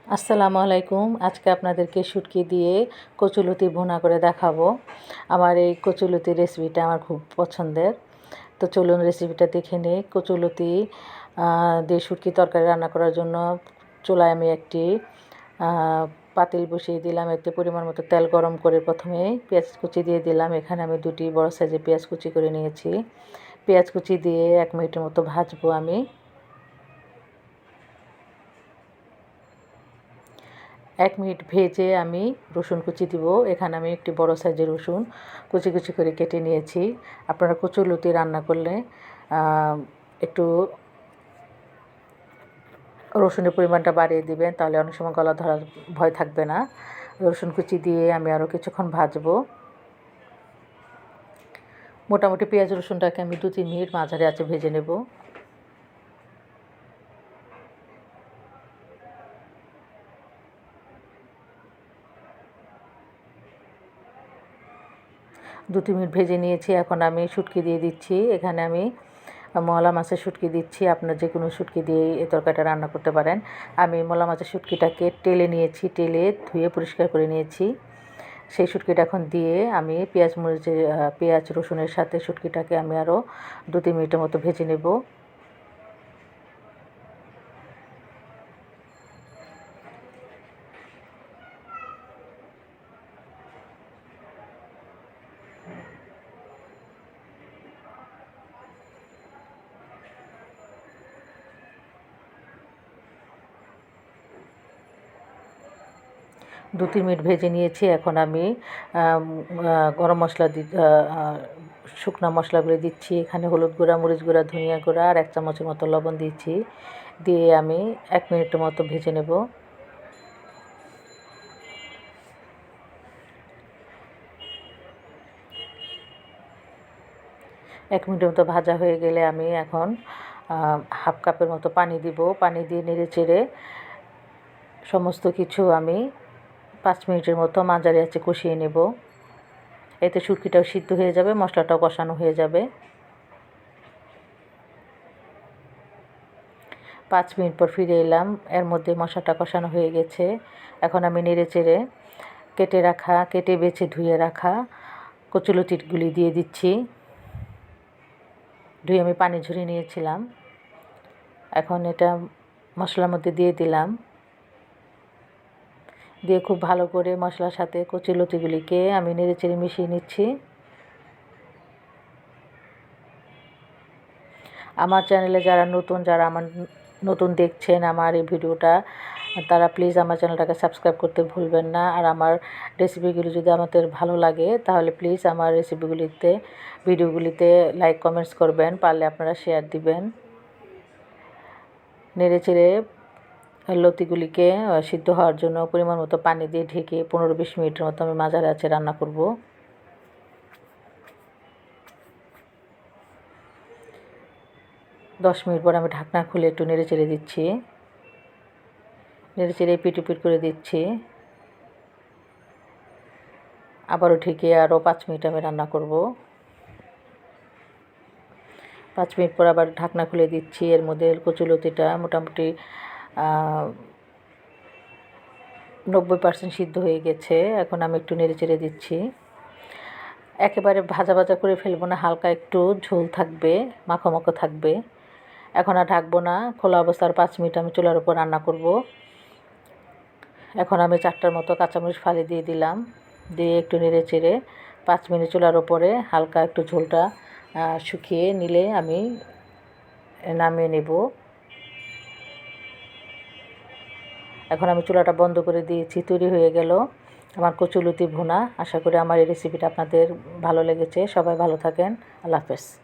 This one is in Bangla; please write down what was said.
আসসালামু আলাইকুম। আজকে আপনাদেরকে শুটকি দিয়ে কচুলতি ভুনা করে দেখাবো। আমার এই কচুলতির রেসিপিটা আমার খুব পছন্দের। তো চলুন রেসিপিটা দেখে নিই। কচুলতি দিয়ে শুটকি তরকারি রান্না করার জন্য চুলায় আমি একটি পাতিল বসিয়ে দিলাম। এতে পরিমাণ মতো তেল গরম করে প্রথমে পেঁয়াজ কুচি দিয়ে দিলাম। এখানে আমি 2টি বড় সাইজের পেঁয়াজ কুচি করে নিয়েছি। পেঁয়াজ কুচি দিয়ে 1 মিনিটের মতো ভাজবো আমি। 1 মিনিট ভেজে আমি রসুন কুচি দিব। এখানে আমি একটি বড় সাইজের রসুন কুচি কুচি করে কেটে নিয়েছি। আপনারা কচুলতি রান্না করলে একটু রসুনের পরিমাণটা বাড়িয়ে দিবেন, তাহলে অনেক সময় গলা ধরার ভয় থাকবে না। রসুন কুচি দিয়ে আমি আরও কিছুক্ষণ ভাজবো। মোটামুটি পেঁয়াজ রসুনটাকে আমি 2-3 মিনিট মাঝারি আঁচে ভেজে নেব। দু তিন মিনিট ভেজে নিয়েছি। এখন আমি শুটকি দিয়ে দিচ্ছি। এখানে আমি মলা মাছের শুটকি দিচ্ছি। আপনার যে কোনো শুটকি দিয়ে এই তরকারিটা রান্না করতে পারেন। আমি মলা মাছের শুটকিটাকে টেলে নিয়েছি, টেলে ধুয়ে পরিষ্কার করে নিয়েছি। সেই শুটকিটা এখন দিয়ে আমি পেঁয়াজ রসুনের সাথে শুটকিটাকে আমি আরও 2-3 মিনিটের মতো ভেজে নেব। দু তিন মিনিট ভেজে নিয়েছি। এখন আমি গরম মশলা শুকনো মশলাগুলো দিচ্ছি। এখানে হলুদ গুঁড়া, মরিচ গুঁড়া, ধনিয়া গুঁড়া আর 1 চামচের মতো লবণ দিচ্ছি। দিয়ে আমি 1 মিনিটের মতো ভেজে নেব। 1 মিনিটের মতো ভাজা হয়ে গেলে আমি এখন হাফ কাপের মতো পানি দিব। পানি দিয়ে নেড়ে চেড়ে সমস্ত কিছু আমি 5 মিনিটের মতো মাঝারি আঁচে কষিয়ে নেব। এতে শুটকিটাও সিদ্ধ হয়ে যাবে, মশলাটাও কষানো হয়ে যাবে। 5 মিনিট পর ফিরে এলাম। এর মধ্যে মশলাটা কষানো হয়ে গেছে। এখন আমি নেড়ে চেড়ে কেটে বেছে ধুয়ে রাখা কচুলতিগুলি দিয়ে দিচ্ছি। ধুয়ে আমি পানি ঝরিয়ে নিয়েছিলাম। এখন এটা মশলার মধ্যে দিয়ে দিলাম। দিয়ে খুব ভালো করে মশলার সাথে কচুলতিগুলিকে আমি নেড়ে চেড়ে মিশিয়ে নিচ্ছি। আমার চ্যানেলে যারা আমার নতুন দেখছেন আমার এই ভিডিওটা, তারা প্লিজ আমার চ্যানেলটাকে সাবস্ক্রাইব করতে ভুলবেন না। আর আমার রেসিপিগুলি যদি আমাদের ভালো লাগে তাহলে প্লিজ আমার ভিডিওগুলিতে লাইক কমেন্টস করবেন, পারলে আপনারা শেয়ার দিবেন। নেড়ে চেড়ে লতিগুলিকে সিদ্ধ হওয়ার জন্য পরিমাণ মতো পানি দিয়ে ঢেকে 15-20 মিনিটের মতো আমি মাঝারি আঁচে রান্না করব। 10 মিনিট পর আমি ঢাকনা খুলে একটু নেড়ে চেড়ে দিচ্ছি। নেড়ে চেড়ে এপিট ওপিট করে দিচ্ছি। আবারও ঢেকে আরও 5 মিনিট আমি রান্না করব। 5 মিনিট পর আবার ঢাকনা খুলে দিচ্ছি। এর মধ্যে কচুলতিটা মোটামুটি 90% সিদ্ধ হয়ে গেছে। এখন আমি একটু নেড়ে চেড়ে দিচ্ছি। একেবারে ভাজা ভাজা করে ফেলবো না, হালকা একটু ঝোল থাকবে, মাখো মাখো থাকবে। এখন আর ঢাকবো না, খোলা অবস্থার 5 মিনিট আমি চুলার উপর রান্না করব। এখন আমি 4টার মতো কাঁচামরিচ ফালি দিয়ে দিলাম। দিয়ে একটু নেড়ে চেড়ে 5 মিনিট চুলার উপরে হালকা একটু ঝোলটা শুকিয়ে নিলে আমি নামিয়ে নেব। এখন আমি চুলাটা বন্ধ করে দিয়েছি। তৈরি হয়ে গেল আমার কচুলতি ভুনা। আশা করি আমার এই রেসিপিটা আপনাদের ভালো লেগেছে। সবাই ভালো থাকেন। আল্লাহ হাফেজ।